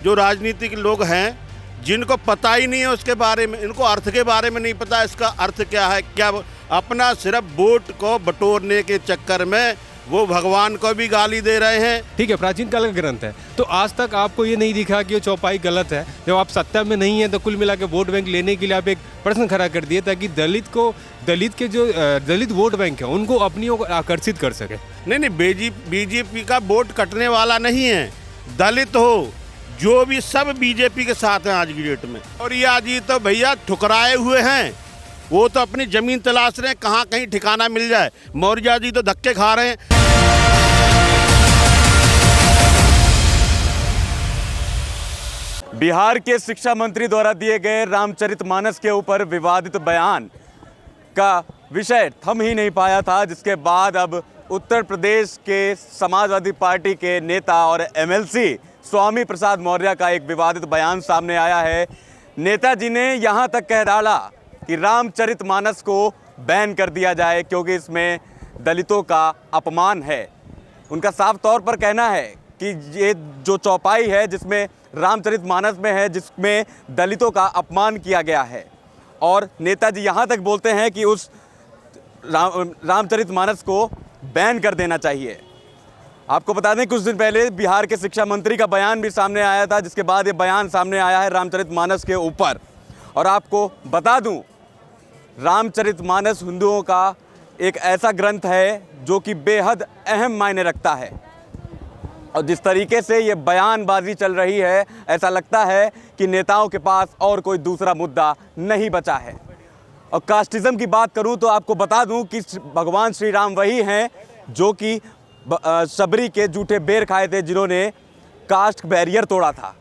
जो राजनीतिक लोग हैं जिनको पता ही नहीं है उसके बारे में, इनको अर्थ के बारे में नहीं पता, इसका अर्थ क्या है, क्या अपना सिर्फ वोट को बटोरने के चक्कर में वो भगवान को भी गाली दे रहे हैं। ठीक है, प्राचीन काल का ग्रंथ है, तो आज तक आपको ये नहीं दिखा कि ये चौपाई गलत है। जब आप सत्ता में नहीं है तो कुल मिला के वोट बैंक लेने के लिए आप एक प्रश्न खड़ा कर दिए ताकि दलित के जो दलित वोट बैंक है उनको अपनी ओर आकर्षित कर सके। नहीं, बीजेपी का वोट कटने वाला नहीं है, दलित हो जो भी सब बीजेपी के साथ हैं आज की डेट में। और ये आज ही तो भैया ठुकराए हुए हैं, वो तो अपनी जमीन तलाश रहे हैं कहाँ कहीं ठिकाना मिल जाए। मौर्य जी तो धक्के खा रहे हैं। बिहार के शिक्षा मंत्री द्वारा दिए गए रामचरितमानस के ऊपर विवादित बयान का विषय थम ही नहीं पाया था, जिसके बाद अब उत्तर प्रदेश के समाजवादी पार्टी के नेता और एमएलसी स्वामी प्रसाद मौर्य का एक विवादित बयान सामने आया है। नेताजी ने यहाँ तक कह डाला कि रामचरितमानस को बैन कर दिया जाए क्योंकि इसमें दलितों का अपमान है। उनका साफ तौर पर कहना है कि ये जो चौपाई है जिसमें रामचरितमानस में है, जिसमें दलितों का अपमान किया गया है। और नेताजी यहाँ तक बोलते हैं कि उस रामचरितमानस को बैन कर देना चाहिए। आपको बता दें कुछ दिन पहले बिहार के शिक्षा मंत्री का बयान भी सामने आया था, जिसके बाद ये बयान सामने आया है रामचरितमानस के ऊपर। और आपको बता दूं, रामचरितमानस हिंदुओं का एक ऐसा ग्रंथ है जो कि बेहद अहम मायने रखता है। और जिस तरीके से ये बयानबाजी चल रही है, ऐसा लगता है कि नेताओं के पास और कोई दूसरा मुद्दा नहीं बचा है। और कास्टिज़म की बात करूं तो आपको बता दूं कि भगवान श्री राम वही हैं जो कि शबरी के जूठे बेर खाए थे, जिन्होंने कास्ट बैरियर तोड़ा था।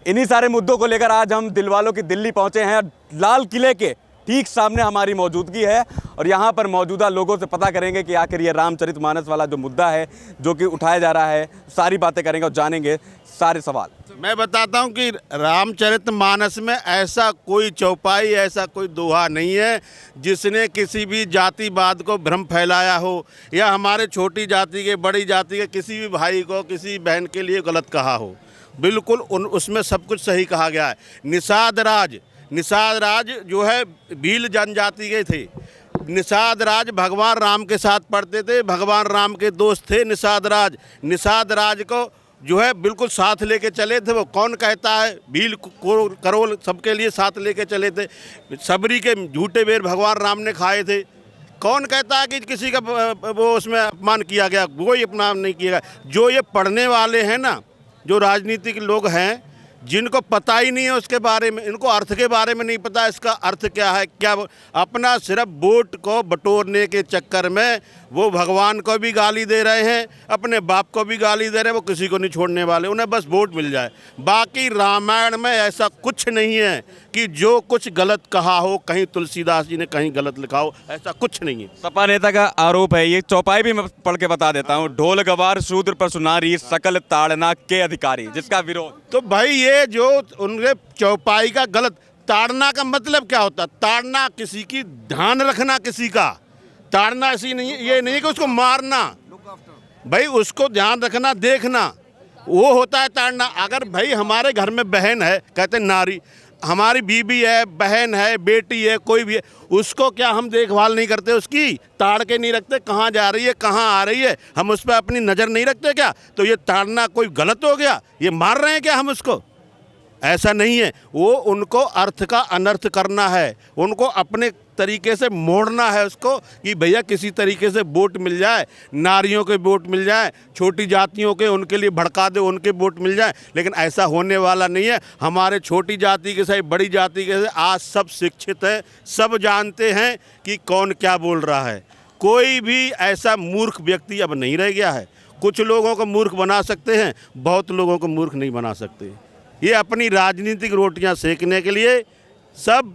इन्हीं सारे मुद्दों को लेकर आज हम दिलवालों की दिल्ली पहुंचे हैं। लाल किले के ठीक सामने हमारी मौजूदगी है और यहाँ पर मौजूदा लोगों से पता करेंगे कि आखिर ये रामचरितमानस वाला जो मुद्दा है जो कि उठाया जा रहा है, सारी बातें करेंगे और जानेंगे सारे सवाल। मैं बताता हूँ कि रामचरितमानस में ऐसा कोई चौपाई, ऐसा कोई दोहा नहीं है जिसने किसी भी जातिवाद को भ्रम फैलाया हो या हमारे छोटी जाति के, बड़ी जाति के किसी भी भाई को, किसी बहन के लिए गलत कहा हो। बिल्कुल उसमें सब कुछ सही कहा गया है। निषाद राज जो है भील जनजाति के थे। निषाद राज भगवान राम के साथ पढ़ते थे, भगवान राम के दोस्त थे निषाद राज को जो है बिल्कुल साथ लेके चले थे। वो कौन कहता है, भील करोल सबके लिए साथ लेके चले थे। शबरी के झूठे बेर भगवान राम ने खाए थे। कौन कहता है कि किसी का वो उसमें अपमान किया गया? कोई अपमान नहीं किया गया। जो ये पढ़ने वाले हैं ना, जो राजनीतिक लोग हैं जिनको पता ही नहीं है उसके बारे में, इनको अर्थ के बारे में नहीं पता, इसका अर्थ क्या है, क्या अपना सिर्फ वोट को बटोरने के चक्कर में वो भगवान को भी गाली दे रहे हैं, अपने बाप को भी गाली दे रहे हैं। वो किसी को नहीं छोड़ने वाले, उन्हें बस वोट मिल जाए। बाकी रामायण में ऐसा कुछ नहीं है कि जो कुछ गलत कहा हो, कहीं तुलसीदास जी ने कहीं गलत लिखा हो, ऐसा कुछ नहीं है। सपा नेता का आरोप है, ये चौपाई भी मैं पढ़ के बता देता हूँ। ढोल गवार शूद्र पर सुनारी, सकल ताड़ना के अधिकारी, जिसका विरोध। तो भाई ये जो उनके चौपाई का गलत, ताड़ना का मतलब क्या होता है? ताड़ना किसी की ध्यान रखना, किसी का ताड़ना ऐसी नहीं, ये नहीं कि उसको मारना। भाई उसको ध्यान रखना, देखना, वो होता है ताड़ना। अगर भाई हमारे घर में बहन है, कहते हैं नारी, हमारी बीबी है, बहन है, बेटी है, कोई भी है, उसको क्या हम देखभाल नहीं करते? उसकी ताड़ के नहीं रखते, कहाँ जा रही है, कहाँ आ रही है, हम उस पर अपनी नज़र नहीं रखते क्या? तो ये ताड़ना कोई गलत हो गया? ये मार रहे हैं क्या हम उसको? ऐसा नहीं है। वो उनको अर्थ का अनर्थ करना है, उनको अपने तरीके से मोड़ना है उसको कि भैया किसी तरीके से वोट मिल जाए, नारियों के वोट मिल जाए, छोटी जातियों के उनके लिए भड़का दे, उनके वोट मिल जाए। लेकिन ऐसा होने वाला नहीं है। हमारे छोटी जाति के साथ बड़ी जाति के साथ आज सब शिक्षित हैं, सब जानते हैं कि कौन क्या बोल रहा है। कोई भी ऐसा मूर्ख व्यक्ति अब नहीं रह गया है। कुछ लोगों को मूर्ख बना सकते हैं, बहुत लोगों को मूर्ख नहीं बना सकते। ये अपनी राजनीतिक रोटियां सेकने के लिए सब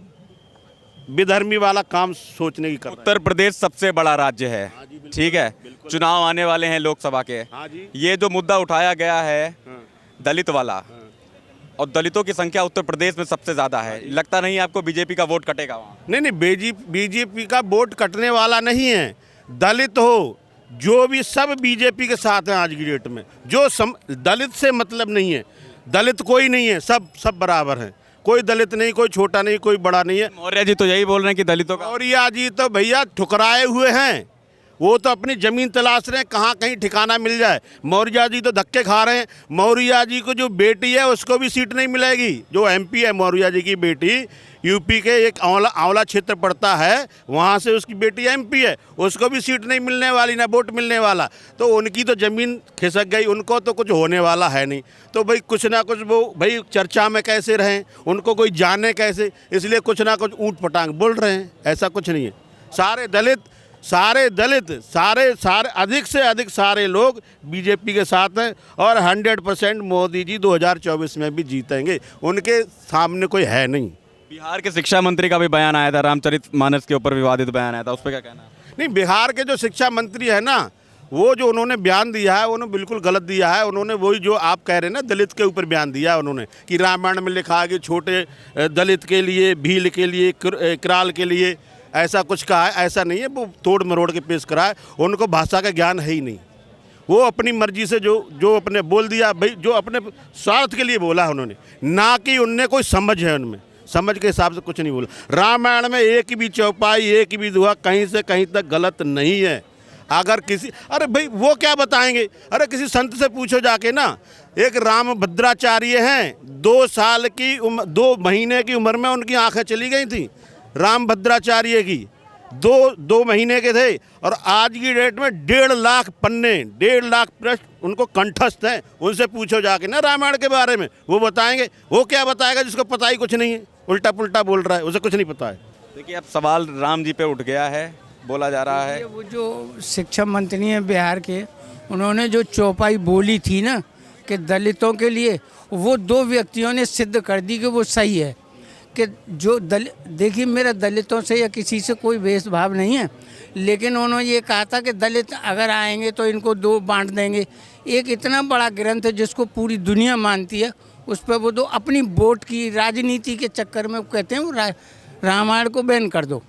विधर्मी वाला काम सोचने की कर रहे हैं। उत्तर प्रदेश सबसे बड़ा राज्य है, ठीक है, चुनाव आने वाले हैं लोकसभा के। ये जो मुद्दा उठाया गया है दलित वाला, और दलितों की संख्या उत्तर प्रदेश में सबसे ज़्यादा है, लगता नहीं आपको बीजेपी का वोट कटेगा वहाँ? नहीं, बीजेपी का वोट कटने वाला नहीं है। दलित हो जो भी सब बीजेपी के साथ हैं आज की डेट में। जो दलित से मतलब नहीं है, दलित कोई नहीं है, सब सब बराबर हैं। कोई दलित नहीं, कोई छोटा नहीं, कोई बड़ा नहीं है। मौर्य जी तो यही बोल रहे हैं कि दलितों का मौर्य जी तो भैया ठुकराए हुए हैं, वो तो अपनी ज़मीन तलाश रहे हैं कहाँ कहीं ठिकाना मिल जाए। मौर्य जी तो धक्के खा रहे हैं। मौर्य जी को जो बेटी है उसको भी सीट नहीं मिलेगी। जो एमपी है मौर्य जी की बेटी, यूपी के एक आंवला क्षेत्र पड़ता है, वहाँ से उसकी बेटी एमपी है, उसको भी सीट नहीं मिलने वाली, ना वोट मिलने वाला। तो उनकी तो ज़मीन खिसक गई, उनको तो कुछ होने वाला है नहीं। तो भाई कुछ ना कुछ वो भाई चर्चा में कैसे रहें, उनको कोई जाने कैसे, इसलिए कुछ ना कुछ ऊँट पटांग बोल रहे हैं। ऐसा कुछ नहीं है। सारे दलित सारे अधिक से अधिक सारे लोग बीजेपी के साथ हैं और 100% मोदी जी 2024 में भी जीतेंगे। उनके सामने कोई है नहीं। बिहार के शिक्षा मंत्री का भी बयान आया था, रामचरितमानस के ऊपर विवादित बयान आया था, उस पर क्या कहना है? नहीं, बिहार के जो शिक्षा मंत्री है ना, वो जो उन्होंने बयान दिया है उन्होंने बिल्कुल गलत दिया है। उन्होंने वही जो आप कह रहे हैं ना, दलित के ऊपर बयान दिया है उन्होंने, कि रामायण में लिखा है कि छोटे दलित के लिए, भील के लिए, किराल के लिए ऐसा कुछ कहा है। ऐसा नहीं है, वो तोड़ मरोड़ के पेश करा है। उनको भाषा का ज्ञान है ही नहीं। वो अपनी मर्जी से जो अपने बोल दिया भाई, जो अपने स्वार्थ के लिए बोला है उन्होंने, ना कि उनने कोई समझ है उनमें। समझ के हिसाब से कुछ नहीं बोला। रामायण में एक भी चौपाई, एक भी दोहा कहीं से कहीं तक गलत नहीं है। अगर किसी, अरे भाई वो क्या बताएंगे, अरे किसी संत से पूछो जाके ना। एक राम भद्राचार्य हैं, 2 महीने की उम्र में उनकी आंखें चली गई थी। राम भद्राचार्य की 2 महीने के थे और आज की डेट में 1.5 लाख पन्ने, 1.5 लाख पृष्ठ उनको कंठस्थ हैं। उनसे पूछो जाके ना रामायण के बारे में, वो बताएंगे। वो क्या बताएगा जिसको पता ही कुछ नहीं है, उल्टा पुल्टा बोल रहा है, उसे कुछ नहीं पता है। देखिए अब सवाल राम जी पे उठ गया है, बोला जा रहा है। वो जो शिक्षा मंत्री हैं बिहार के, उन्होंने जो चौपाई बोली थी ना कि दलितों के लिए, वो 2 व्यक्तियों ने सिद्ध कर दी कि वो सही है। कि जो देखिए, मेरा दलितों से या किसी से कोई भेदभाव नहीं है, लेकिन उन्होंने ये कहा था कि दलित अगर आएंगे तो इनको 2 बांट देंगे। एक इतना बड़ा ग्रंथ है जिसको पूरी दुनिया मानती है, उस पर वो 2 अपनी वोट की राजनीति के चक्कर में कहते हैं वो रामायण को बैन कर दो।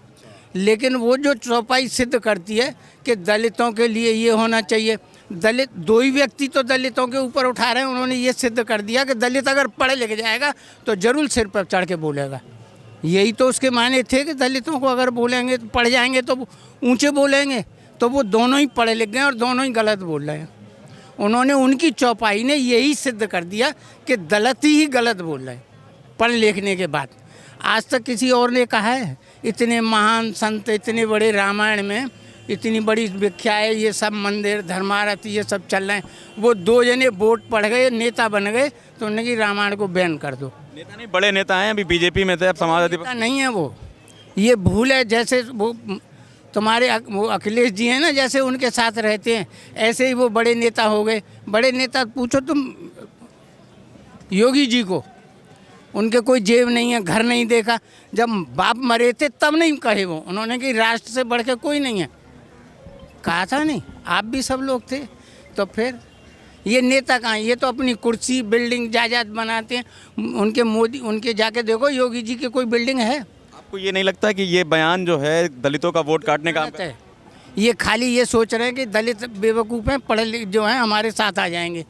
लेकिन वो जो चौपाई सिद्ध करती है कि दलितों के लिए ये होना चाहिए, दलित 2 ही व्यक्ति तो दलितों के ऊपर उठा रहे हैं। उन्होंने ये सिद्ध कर दिया कि दलित अगर पढ़े लिखे जाएगा तो जरूर सिर पर चढ़ के बोलेगा। यही तो उसके माने थे कि दलितों को अगर बोलेंगे तो पढ़ जाएंगे तो ऊंचे बोलेंगे। तो वो दोनों ही पढ़े लिख गए और दोनों ही गलत बोल रहे हैं। उन्होंने, उनकी चौपाई ने यही सिद्ध कर दिया कि दलित ही गलत बोल रहे हैं पढ़ लिखने के बाद। आज तक किसी और ने कहा है? इतने महान संत, इतने बड़े रामायण में इतनी बड़ी व्याख्या है, ये सब मंदिर, धर्मारती, ये सब चल रहे हैं। वो 2 जने वोट पढ़ गए, नेता बन गए, तो उन्होंने कि रामायण को बैन कर दो। नेता नहीं, बड़े नेता हैं, अभी बीजेपी में थे, अब समाजवादी नहीं है वो। ये भूल है। जैसे वो तुम्हारे वो अखिलेश जी हैं ना, जैसे उनके साथ रहते हैं, ऐसे ही वो बड़े नेता हो गए। बड़े नेता पूछो तुम योगी जी को, उनके कोई जेब नहीं है, घर नहीं देखा। जब बाप मरे थे तब नहीं कहे वो, उन्होंने कि राष्ट्र से बढ़ के कोई नहीं है, कहा था नहीं? आप भी सब लोग थे। तो फिर ये नेता कहाँ? ये तो अपनी कुर्सी, बिल्डिंग, जायदाद बनाते हैं। उनके मोदी, उनके जाके देखो योगी जी की कोई बिल्डिंग है? आपको ये नहीं लगता कि ये बयान जो है दलितों का वोट काटने का है? ये खाली ये सोच रहे हैं कि दलित बेवकूफ़ हैं, पढ़े लिखे जो हैं हमारे साथ आ जाएंगे,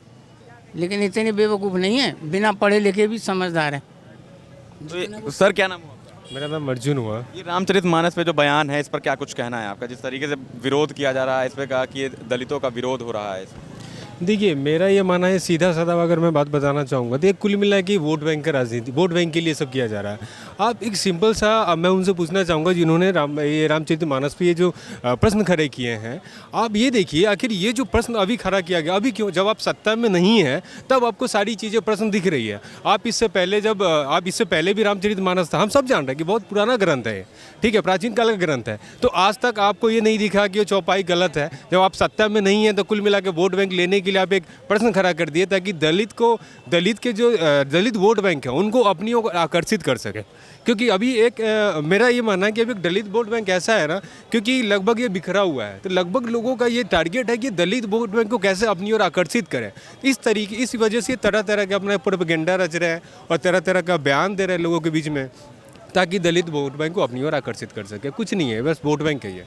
लेकिन इतने बेवकूफ़ नहीं है, बिना पढ़े लिखे भी समझदार हैं। तो सर क्या नाम हुआ? मेरा नाम अर्जुन हुआ। ये रामचरितमानस पे जो बयान है, इस पर क्या कुछ कहना है आपका? जिस तरीके से विरोध किया जा रहा है, इस पर कहा कि ये दलितों का विरोध हो रहा है। देखिए, मेरा ये मानना है, सीधा साधा अगर मैं बात बताना चाहूँगा तो ये कुल मिला के वोट बैंक का राजनीति, वोट बैंक के लिए सब किया जा रहा है। आप एक सिंपल सा, मैं उनसे पूछना चाहूँगा जिन्होंने रामचरितमानस पे ये जो प्रश्न खड़े किए हैं, आप ये देखिए आखिर ये जो प्रश्न अभी खड़ा किया गया, अभी क्यों? जब आप सत्ता में नहीं है तब आपको सारी चीज़ें प्रश्न दिख रही है। आप इससे पहले भी रामचरितमानस था, हम सब जान रहे हैं कि बहुत पुराना ग्रंथ है, ठीक है, प्राचीन काल का ग्रंथ है। तो आज तक आपको ये नहीं दिखा कि वो चौपाई गलत है। जब आप सत्ता में नहीं है तो कुल मिला के वोट बैंक लेने के लिए आप एक प्रश्न खड़ा कर दिए ताकि दलित के जो दलित वोट बैंक है उनको अपनी ओर आकर्षित कर सके। क्योंकि अभी मेरा ये मानना है कि अभी एक दलित वोट बैंक ऐसा है ना, क्योंकि लगभग ये बिखरा हुआ है, तो लगभग लोगों का ये टारगेट है कि दलित वोट बैंक को कैसे अपनी ओर आकर्षित करें। इस वजह से तरह तरह के अपना प्रोपेगेंडा रच रहे हैं और तरह तरह का बयान दे रहे हैं लोगों के बीच में, ताकि दलित वोट बैंक को अपनी ओर आकर्षित कर सके। कुछ नहीं है, बस वोट बैंक है ये।